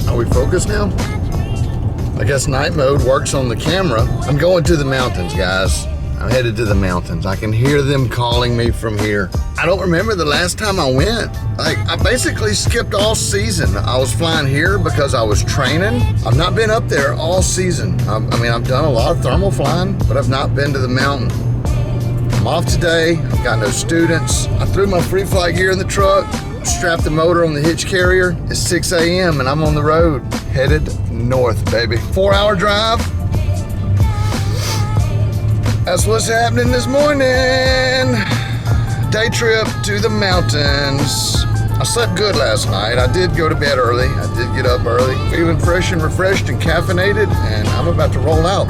Are we focused now? I guess night mode works on the camera. I'm going to the mountains, guys. I'm headed to the mountains. I can hear them calling me from here. I don't remember the last time I went. Like, I basically skipped all season. I was flying here because I was training. I've not been up there all season. I mean, I've done a lot of thermal flying, but I've not been to the mountain. I'm off today. I've got no students. I threw my free flight gear in the truck, strapped the motor on the hitch carrier. It's 6 a.m. and I'm on the road, headed north, baby. 4-hour drive. That's what's happening this morning. Day trip to the mountains. I slept good last night. I did go to bed early. I did get up early. Feeling fresh and refreshed and caffeinated, and I'm about to roll out.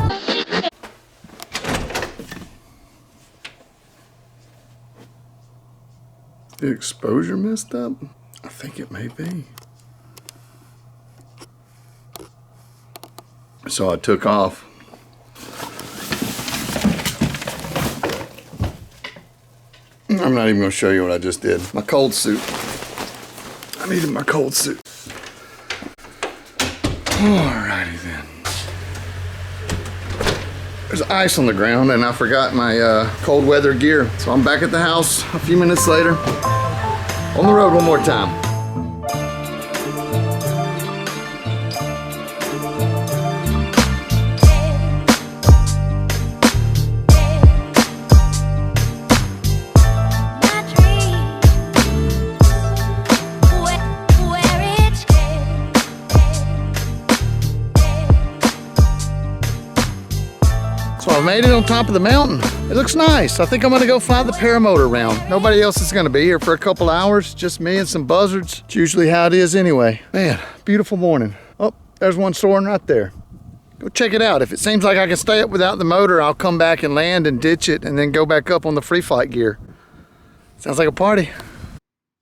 The exposure messed up? I think it may be. So I took off. I'm not even going to show you what I just did. My cold suit. I needed my cold suit. Alrighty then. There's ice on the ground and I forgot my cold weather gear. So I'm back at the house a few minutes later. On the road one more time. So I made it on top of the mountain. It looks nice. I think I'm gonna go fly the paramotor around. Nobody else is gonna be here for a couple hours, just me and some buzzards. It's usually how it is anyway. Man, beautiful morning. Oh, there's one soaring right there. Go check it out. If it seems like I can stay up without the motor, I'll come back and land and ditch it and then go back up on the free flight gear. Sounds like a party.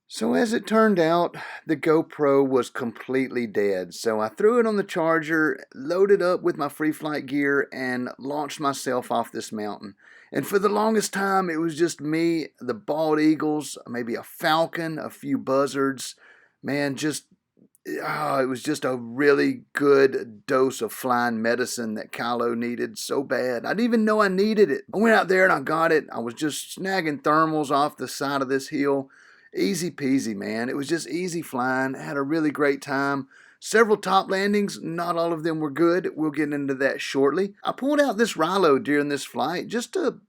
So as it turned out, the GoPro was completely dead. So I threw it on the charger, loaded up with my free flight gear, and launched myself off this mountain. And for the longest time, it was just me, the bald eagles, maybe a falcon, a few buzzards. Man, it was just a really good dose of flying medicine that Kylo needed so bad. I didn't even know I needed it. I went out there and I got it. I was just snagging thermals off the side of this hill. Easy peasy, man. It was just easy flying. I had a really great time. Several top landings, not all of them were good. We'll get into that shortly. I pulled out this Rilo during this flight just to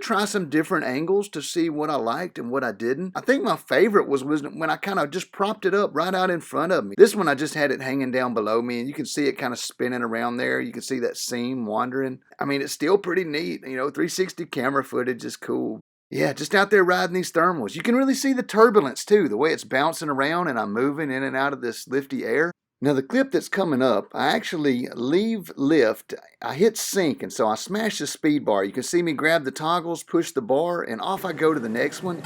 try some different angles to see what I liked and what I didn't. I think my favorite was when I kind of just propped it up right out in front of me. This one I just had it hanging down below me and you can see it kind of spinning around there. You can see that seam wandering. I mean, it's still pretty neat. You know, 360 camera footage is cool. Yeah, just out there riding these thermals. You can really see the turbulence too, the way it's bouncing around and I'm moving in and out of this lifty air. Now the clip that's coming up, I actually leave lift, I hit sync, and so I smash the speed bar. You can see me grab the toggles, push the bar, and off I go to the next one.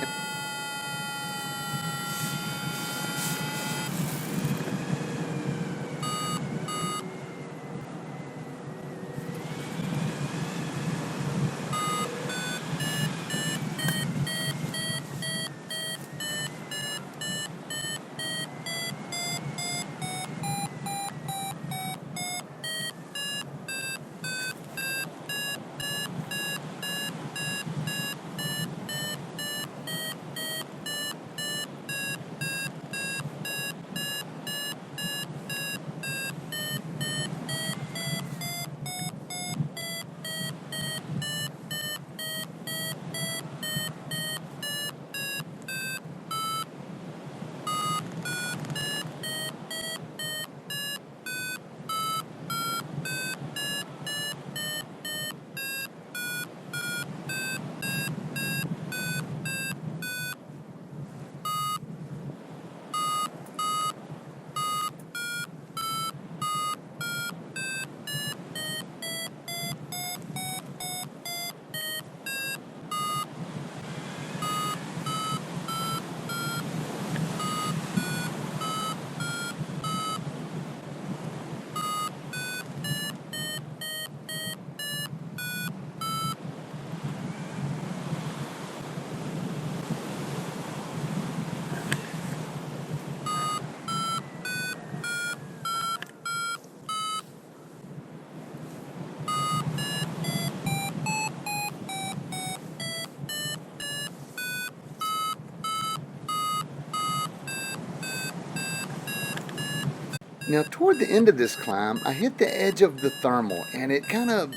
Now, toward the end of this climb, I hit the edge of the thermal, and it kind of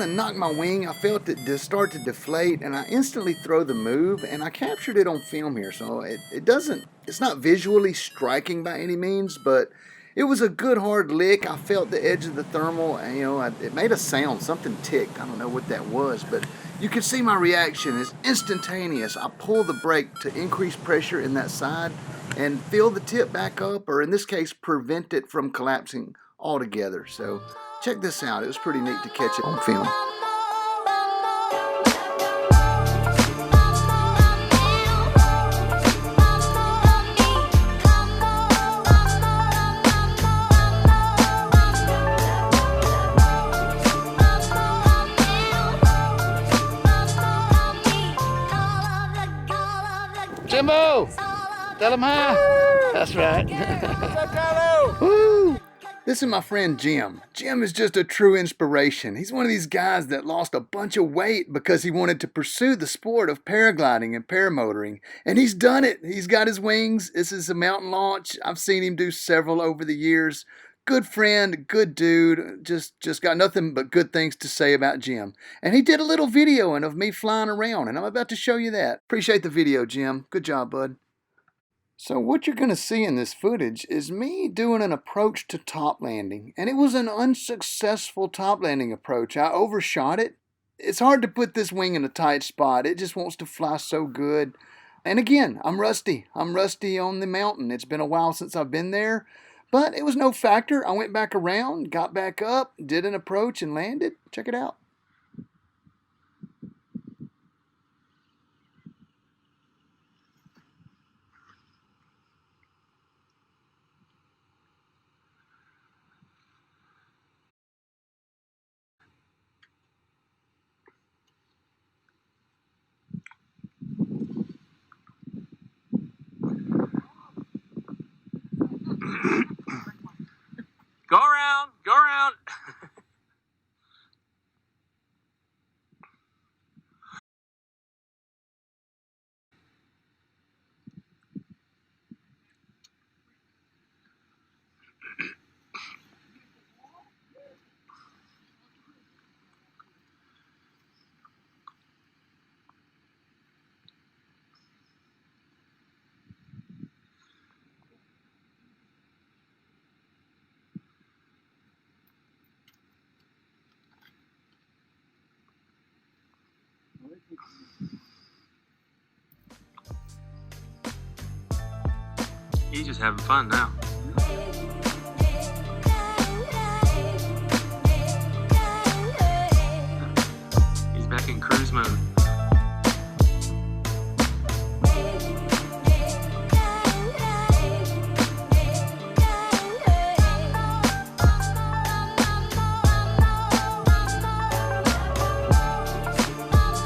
knocked my wing. I felt it just start to deflate, and I instantly throw the move, and I captured it on film here. So it's not visually striking by any means, but it was a good hard lick. I felt the edge of the thermal, and it made a sound. Something ticked. I don't know what that was, but you can see my reaction is instantaneous. I pull the brake to increase pressure in that side and fill the tip back up, or in this case, prevent it from collapsing altogether. So check this out. It was pretty neat to catch it on film. Jimbo! Tell him hi. That's right. Woo! This is my friend Jim. Jim is just a true inspiration. He's one of these guys that lost a bunch of weight because he wanted to pursue the sport of paragliding and paramotoring. And he's done it. He's got his wings. This is a mountain launch. I've seen him do several over the years. Good friend, good dude. Just got nothing but good things to say about Jim. And he did a little videoing of me flying around, and I'm about to show you that. Appreciate the video, Jim. Good job, bud. So what you're going to see in this footage is me doing an approach to top landing. And it was an unsuccessful top landing approach. I overshot it. It's hard to put this wing in a tight spot. It just wants to fly so good. And again, I'm rusty. I'm rusty on the mountain. It's been a while since I've been there. But it was no factor. I went back around, got back up, did an approach, and landed. Check it out. Go around, go around. He's just having fun now. He's back in cruise mode.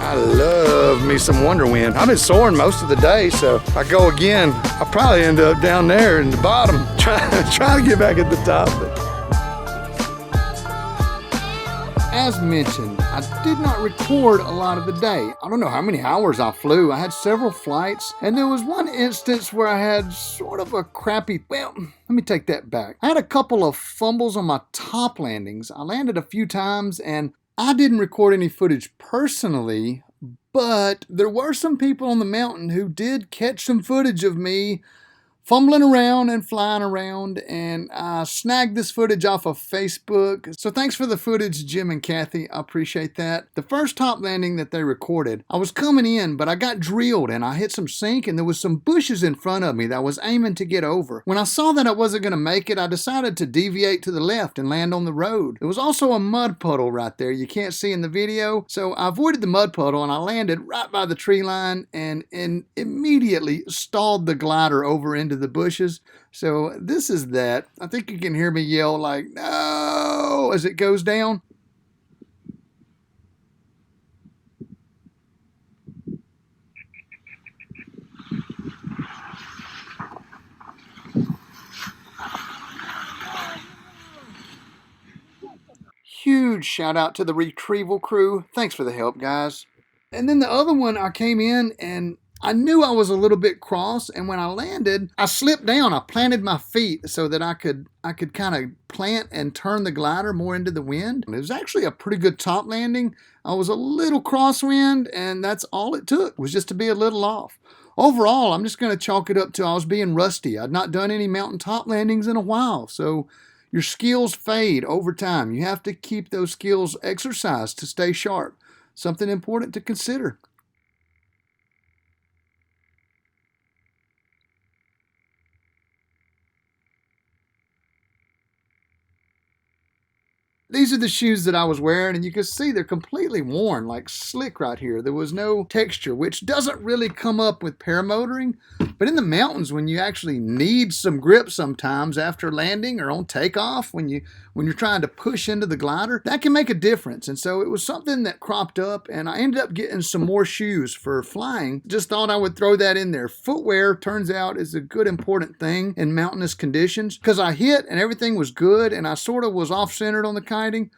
I love me some Wonder Wind. I've been soaring most of the day, so if I go again, I'll probably end up down there in the bottom, trying to get back at the top. As mentioned, I did not record a lot of the day. I don't know how many hours I flew. I had several flights, and there was one instance where I had sort of a crappy, well, let me take that back. I had a couple of fumbles on my top landings. I landed a few times, and I didn't record any footage personally, but there were some people on the mountain who did catch some footage of me fumbling around and flying around, and I snagged this footage off of Facebook. So thanks for the footage, Jim and Kathy. I appreciate that. The first top landing that they recorded, I was coming in, but I got drilled and I hit some sink, and there was some bushes in front of me that I was aiming to get over. When I saw that I wasn't going to make it, I decided to deviate to the left and land on the road. There was also a mud puddle right there you can't see in the video, so I avoided the mud puddle and I landed right by the tree line and immediately stalled the glider over into the bushes. So this is that. I think you can hear me yell like, no, as it goes down. Huge shout out to the retrieval crew. Thanks for the help, guys. And then the other one, I came in and I knew I was a little bit cross, and when I landed, I slipped down. I planted my feet so that I could kind of plant and turn the glider more into the wind. It was actually a pretty good top landing. I was a little crosswind, and that's all it took, was just to be a little off. Overall, I'm just going to chalk it up to I was being rusty. I'd not done any mountain top landings in a while, so your skills fade over time. You have to keep those skills exercised to stay sharp. Something important to consider. These are the shoes that I was wearing, and you can see they're completely worn, like slick right here. There was no texture, which doesn't really come up with paramotoring. But in the mountains, when you actually need some grip sometimes after landing or on takeoff, when you're trying to push into the glider, that can make a difference. And so it was something that cropped up, and I ended up getting some more shoes for flying. Just thought I would throw that in there. Footwear, turns out, is a good important thing in mountainous conditions, because I hit and everything was good, and I sort of was off-centered on the kiting.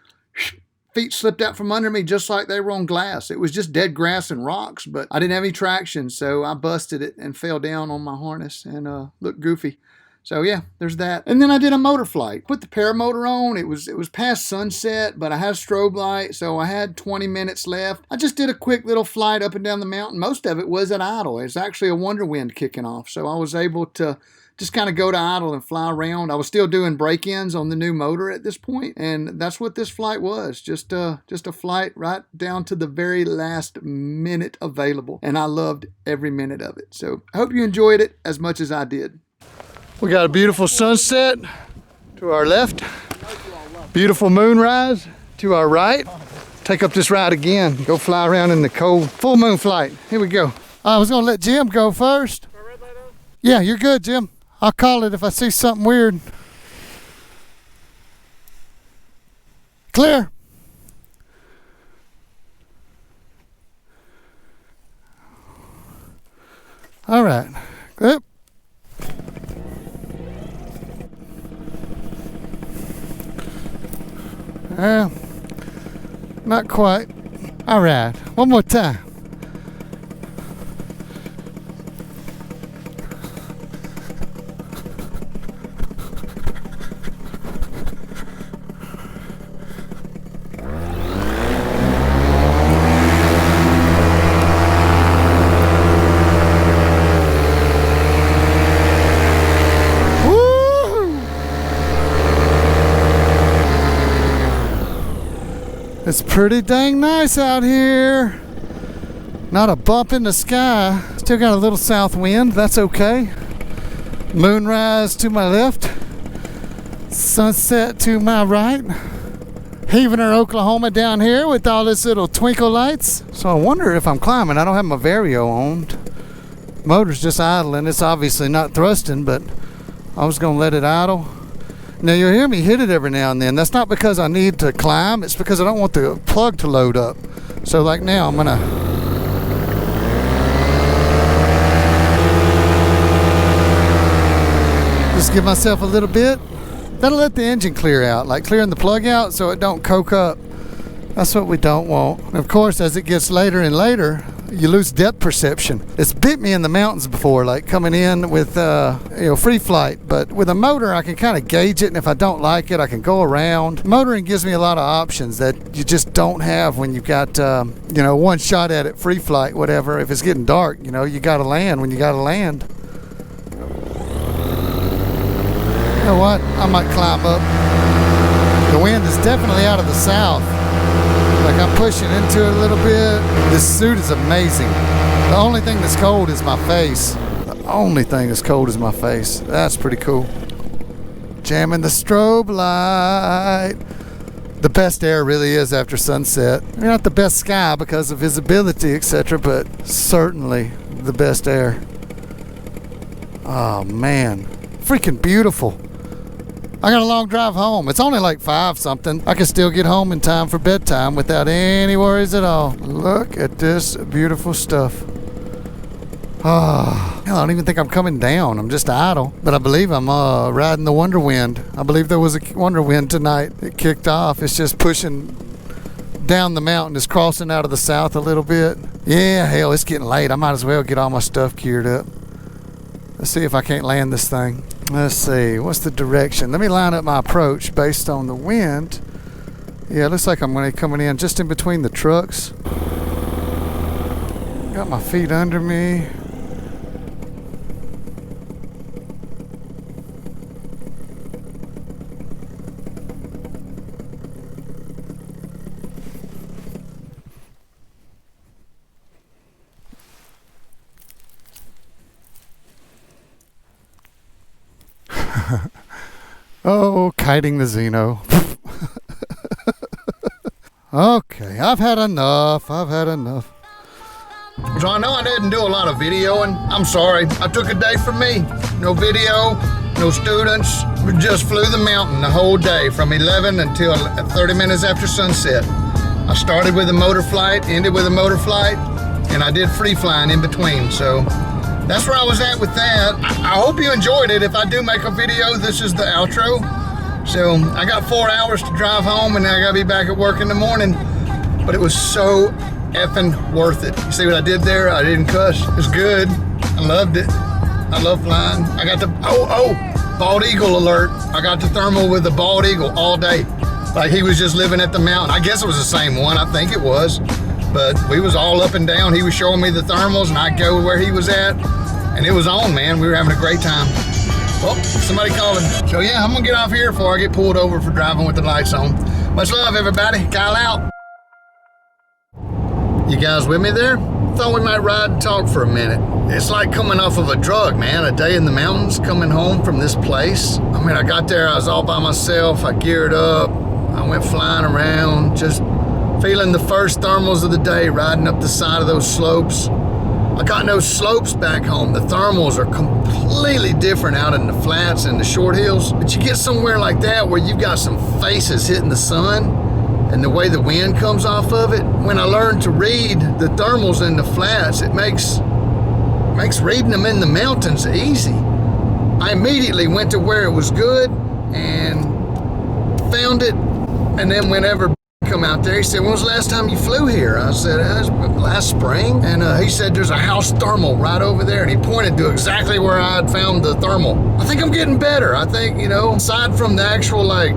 Feet slipped out from under me just like they were on glass. It was just dead grass and rocks, but I didn't have any traction, so I busted it and fell down on my harness and looked goofy. So yeah, there's that. And then I did a motor flight. Put the paramotor on. It was past sunset, but I had a strobe light, so I had 20 minutes left. I just did a quick little flight up and down the mountain. Most of it was at idle. It's actually a wonder wind kicking off, so I was able to just kind of go to idle and fly around. I was still doing break-ins on the new motor at this point, and that's what this flight was. Just a flight right down to the very last minute available, and I loved every minute of it. So I hope you enjoyed it as much as I did. We got a beautiful sunset to our left, beautiful moonrise to our right. Take up this ride again, go fly around in the cold full moon flight. Here we go. I was gonna let Jim go first. Yeah, you're good, Jim. I'll call it if I see something weird. Clear. All right. Good. Not quite. All right. One more time. It's pretty dang nice out here. Not a bump in the sky. Still got a little south wind, that's okay. Moonrise to my left. Sunset to my right. Heavener, Oklahoma down here with all this little twinkle lights. So I wonder if I'm climbing. I don't have my Vario on. Motor's just idling. It's obviously not thrusting, but I was gonna let it idle. Now you'll hear me hit it every now and then. That's not because I need to climb, it's because I don't want the plug to load up. So like now I'm gonna just give myself a little bit. That'll let the engine clear out, like clearing the plug out so it don't coke up. That's what we don't want. And of course, as it gets later and later, you lose depth perception. It's bit me in the mountains before, like coming in with free flight, but with a motor I can kind of gauge it, and if I don't like it I can go around. Motoring gives me a lot of options that you just don't have when you've got one shot at it, free flight, whatever. If it's getting dark, you gotta land when you gotta land. You know what, I might climb up. The wind is definitely out of the south. Like I'm pushing into it a little bit. This suit is amazing. The only thing that's cold is my face. The only thing that's cold is my face. That's pretty cool. Jamming the strobe light. The best air really is after sunset. Not the best sky because of visibility, etc., but certainly the best air. Oh man, freaking beautiful. I got a long drive home. It's only like 5 something. I can still get home in time for bedtime without any worries at all. Look at this beautiful stuff. I don't even think I'm coming down. I'm just idle. But I believe I'm riding the Wonder Wind. I believe there was a Wonder Wind tonight. It kicked off. It's just pushing down the mountain. It's crossing out of the south a little bit. Yeah, hell, it's getting late. I might as well get all my stuff geared up. Let's see if I can't land this thing. Let's see, what's the direction? Let me line up my approach based on the wind. Yeah, it looks like I'm going to be coming in just in between the trucks. Got my feet under me. Oh, kiting the Xeno. Okay, I've had enough. So I know I didn't do a lot of videoing. I'm sorry. I took a day for me. No video, no students. We just flew the mountain the whole day from 11 until 30 minutes after sunset. I started with a motor flight, ended with a motor flight, and I did free flying in between. So that's where I was at with that. I hope you enjoyed it. If I do make a video, this is the outro. So I got 4 hours to drive home and I gotta be back at work in the morning. But it was so effing worth it. You see what I did there? I didn't cuss. It was good. I loved it. I love flying. I got the, bald eagle alert. I got the thermal with the bald eagle all day. Like he was just living at the mountain. I guess it was the same one. I think it was. But we was all up and down. He was showing me the thermals and I'd go where he was at. And it was on, man. We were having a great time. Oh, somebody calling. So yeah, I'm gonna get off here before I get pulled over for driving with the lights on. Much love, everybody. Kyle out. You guys with me there? Thought we might ride and talk for a minute. It's like coming off of a drug, man. A day in the mountains, coming home from this place. I mean, I got there, I was all by myself. I geared up. I went flying around, just feeling the first thermals of the day, riding up the side of those slopes. I got no slopes back home. The thermals are completely different out in the flats and the short hills. But you get somewhere like that where you've got some faces hitting the sun and the way the wind comes off of it. When I learned to read the thermals in the flats, it makes reading them in the mountains easy. I immediately went to where it was good and found it. And then whenever come out there, he said, when was the last time you flew here? I said, last spring. And he said, there's a house thermal right over there. And he pointed to exactly where I had found the thermal. I think I'm getting better. I think, you know, aside from the actual, I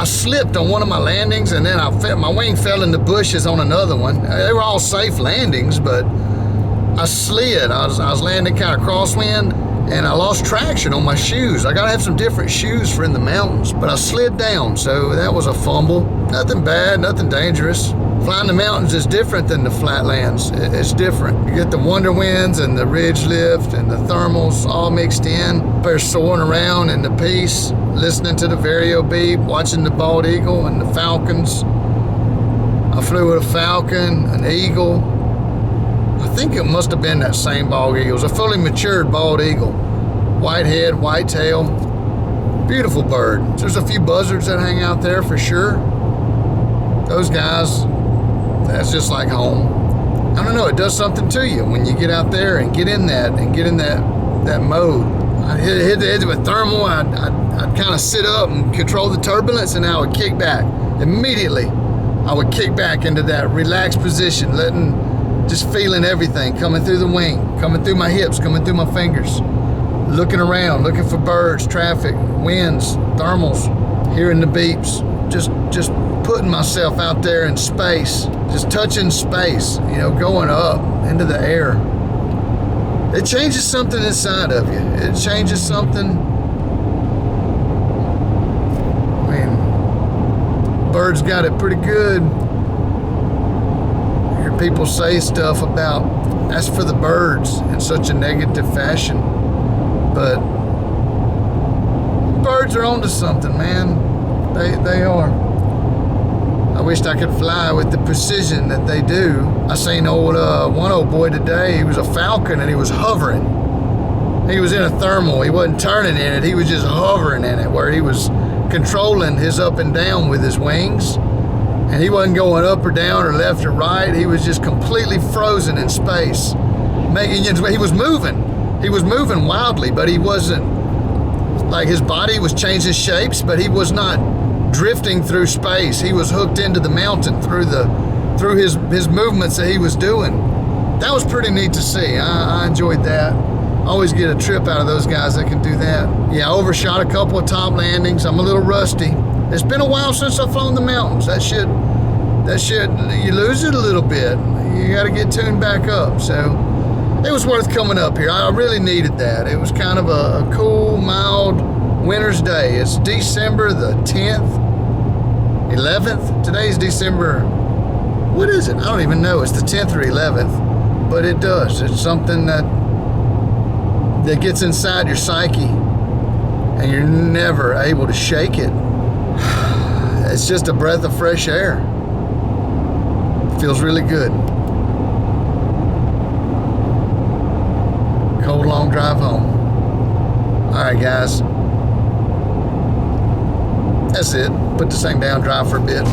slipped on one of my landings and then my wing fell in the bushes on another one. They were all safe landings, but I slid. I was landing kind of crosswind and I lost traction on my shoes. I gotta have some different shoes for in the mountains, but I slid down, so that was a fumble. Nothing bad, nothing dangerous. Flying the mountains is different than the flatlands. It's different. You get the wonder winds and the ridge lift and the thermals all mixed in. They're soaring around in the peace, listening to the Vario beep, watching the bald eagle and the falcons. I flew with a falcon, an eagle. I think it must have been that same bald eagle. It was a fully matured bald eagle. White head, white tail. Beautiful bird. There's a few buzzards that hang out there for sure. Those guys, that's just like home. I don't know, it does something to you when you get out there and get in that mode. I hit the edge of a thermal, I'd kind of sit up and control the turbulence and I would kick back. Immediately, I would kick back into that relaxed position, just feeling everything coming through the wing, coming through my hips, coming through my fingers. Looking around, looking for birds, traffic, winds, thermals, hearing the beeps, just putting myself out there in space, just touching space, you know, going up into the air. It changes something inside of you. It changes something. I mean, birds got it pretty good. I hear people say stuff about that's for the birds in such a negative fashion. But birds are onto something, man. They are. I wished I could fly with the precision that they do. I seen one old boy today. He was a falcon and he was hovering. He was in a thermal. He wasn't turning in it. He was just hovering in it, where he was controlling his up and down with his wings. And he wasn't going up or down or left or right. He was just completely frozen in space. He was moving. He was moving wildly, but he wasn't, like his body was changing shapes, but he was not drifting through space. He was hooked into the mountain through through his movements that he was doing. That was pretty neat to see. I enjoyed that. Always get a trip out of those guys that can do that. Yeah, I overshot a couple of top landings. I'm a little rusty. It's been a while since I've flown the mountains. That should, you lose it a little bit. You got to get tuned back up. So it was worth coming up here. I really needed that. It was kind of a cool, mild winter's day. It's December the 10th, 11th. Today's December, what is it? I don't even know. It's the 10th or 11th, but it does. It's something that gets inside your psyche and you're never able to shake it. It's just a breath of fresh air. Feels really good. Cold, long drive home. All right, guys. That's it. Put this thing down, drive for a bit.